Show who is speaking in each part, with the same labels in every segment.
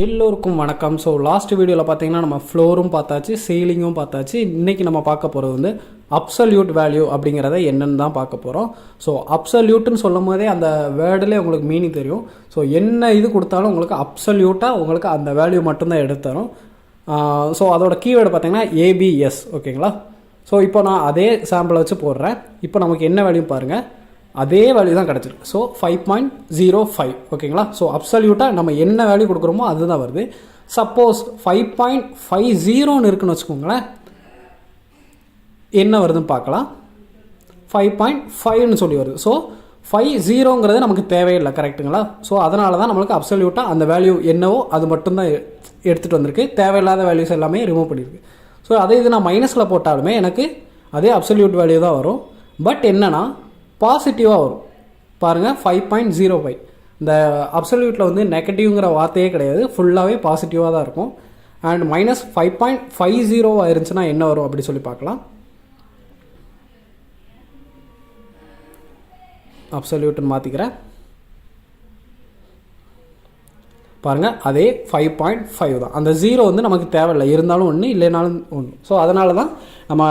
Speaker 1: எல்லோருக்கும் வணக்கம். So last வீடியோவில் பார்த்தீங்கன்னா நம்ம ஃப்ளோரும் பார்த்தாச்சு, சீலிங்கும் பார்த்தாச்சு. இன்றைக்கி நம்ம பார்க்க போகிறது வந்து அப்சல்யூட் வேல்யூ அப்படிங்கிறத என்னென்னு தான் பார்க்க போகிறோம். ஸோ அப்சல்யூட்னு சொல்லும் போதே அந்த வேர்டிலே உங்களுக்கு மீனிங் தெரியும். ஸோ என்ன இது கொடுத்தாலும் உங்களுக்கு அப்சல்யூட்டாக உங்களுக்கு அந்த வேல்யூ மட்டும்தான் எடுத்து தரும். ஸோ அதோட கீவேர்டு பார்த்தீங்கன்னா ஏபிஎஸ். ஓகேங்களா? ஸோ இப்போ நான் அதே சாம்பிளை வச்சு போடுறேன். இப்போ நமக்கு என்ன வேல்யூ பாருங்கள், அதே வேல்யூ தான் கிடச்சிருக்கு. ஸோ 5.05. ஓகேங்களா? ஸோ அப்சல்யூட்டாக நம்ம என்ன வேல்யூ கொடுக்குறோமோ அதுதான் வருது. சப்போஸ் 5.50ன்னு இருக்குன்னு வச்சுக்கோங்களேன், என்ன வருதுன்னு பார்க்கலாம். 5.5ன்னு சொல்லி வருது. ஸோ 50ங்கிறது நமக்கு தேவையில்லை. கரெக்டுங்களா? ஸோ அதனால தான் நம்மளுக்கு அப்சல்யூட்டாக அந்த வேல்யூ என்னவோ அது மட்டும்தான் எடுத்துகிட்டு வந்திருக்கு. தேவையில்லாத வேல்யூஸ் எல்லாமே ரிமூவ் பண்ணியிருக்கு. ஸோ அதே இது நான் மைனஸில் போட்டாலுமே எனக்கு அதே அப்சல்யூட் வேல்யூ தான் வரும். பட் என்னென்னா பாசிட்டிவாக வரும். பாருங்கள், 5.05. இந்த அப்சல்யூட்டில் வந்து நெகட்டிவ்ங்கிற வார்த்தையே கிடையாது, ஃபுல்லாகவே பாசிட்டிவாக தான் இருக்கும். அண்ட் -5.50 ஆயிருந்துச்சுன்னா என்ன வரும் அப்படி சொல்லி பார்க்கலாம். அப்சல்யூட்னு மாற்றிக்கிறேன். பாருங்கள், அதே 5.5 தான். அந்த 0 வந்து நமக்கு தேவையில்லை, இருந்தாலும் ஒன்று இல்லைனாலும் ஒன்று. ஸோ அதனால தான் நம்ம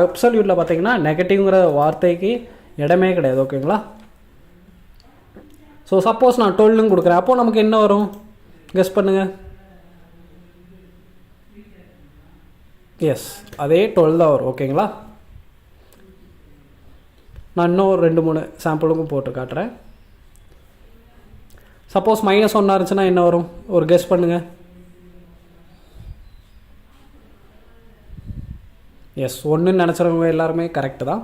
Speaker 1: அப்சல்யூட்டில் பார்த்திங்கன்னா நெகட்டிவ்ங்கிற வார்த்தைக்கு இடமே கிடையாது. ஓகேங்களா? ஸோ சப்போஸ் நான் 12 கொடுக்குறேன், அப்போது நமக்கு என்ன வரும் கெஸ் பண்ணுங்கள். எஸ், அதே 12 தான் வரும். ஓகேங்களா? நான் இன்னும் 2-3 சாம்பிளுக்கும் போட்டு காட்டுறேன். சப்போஸ் -1 இருந்துச்சுன்னா என்ன வரும் ஒரு கெஸ் பண்ணுங்கள். எஸ், 1ன்னு நினச்சிறவங்க எல்லாருமே கரெக்டு தான்.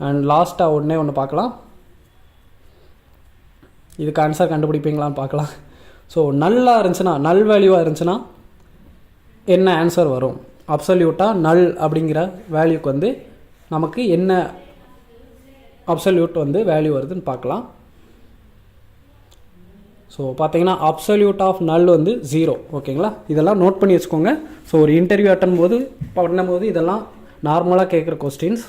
Speaker 1: அண்ட் லாஸ்ட்டாக ஒன்று பார்க்கலாம். இதுக்கு ஆன்சர் கண்டுபிடிப்பீங்களான்னு பார்க்கலாம். ஸோ நல்லாக இருந்துச்சுன்னா, நல் வேல்யூவாக இருந்துச்சுன்னா என்ன ஆன்சர் வரும்? அப்சல்யூட்டாக நல் அப்படிங்கிற வேல்யூக்கு வந்து நமக்கு என்ன அப்சல்யூட் வந்து வேல்யூ வருதுன்னு பார்க்கலாம். ஸோ பார்த்தீங்கன்னா அப்சல்யூட் ஆஃப் நல் வந்து 0. ஓகேங்களா? இதெல்லாம் நோட் பண்ணி வச்சுக்கோங்க. ஸோ ஒரு இன்டர்வியூ பண்ணும்போது இதெல்லாம் நார்மலாக கேட்குற கொஸ்டின்ஸ்.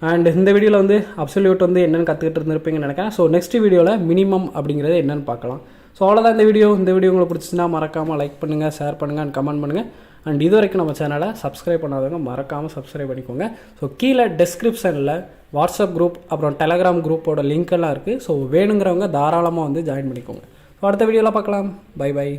Speaker 1: அண்ட் இந்த வீடியோவில் வந்து அப்சல்யூட் வந்து என்னென்னு கற்றுக்கிட்டு இருந்திருப்பீங்கன்னு நினைக்கிறேன். ஸோ நெக்ஸ்ட் வீடியோவில் மினிமம் அப்படிங்கிறது என்னென்னு பார்க்கலாம். ஸோ அவ்வளோதான் இந்த வீடியோ உங்களுக்கு பிடிச்சிச்சுன்னா மறக்காமல் லைக் பண்ணுங்கள், ஷேர் பண்ணுங்கள் அண்ட் கமெண்ட் பண்ணுங்கள். அண்ட் இது வரைக்கும் நம்ம சேனலை சப்ஸ்கிரைப் பண்ணாதவங்க மறக்காமல் சப்ஸ்கிரைப் பண்ணிக்கோங்க. ஸோ கீழே டெஸ்கிரிப்ஷனில் வாட்ஸ்அப் குரூப் அப்புறம் டெலகிராம் குரூப்போட லிங்க் எல்லாம் இருக்குது. ஸோ வேணுங்கிறவங்க தாராளமாக வந்து ஜாயின் பண்ணிக்கோங்க. ஸோ அடுத்த வீடியோவில் பார்க்கலாம். Bye by.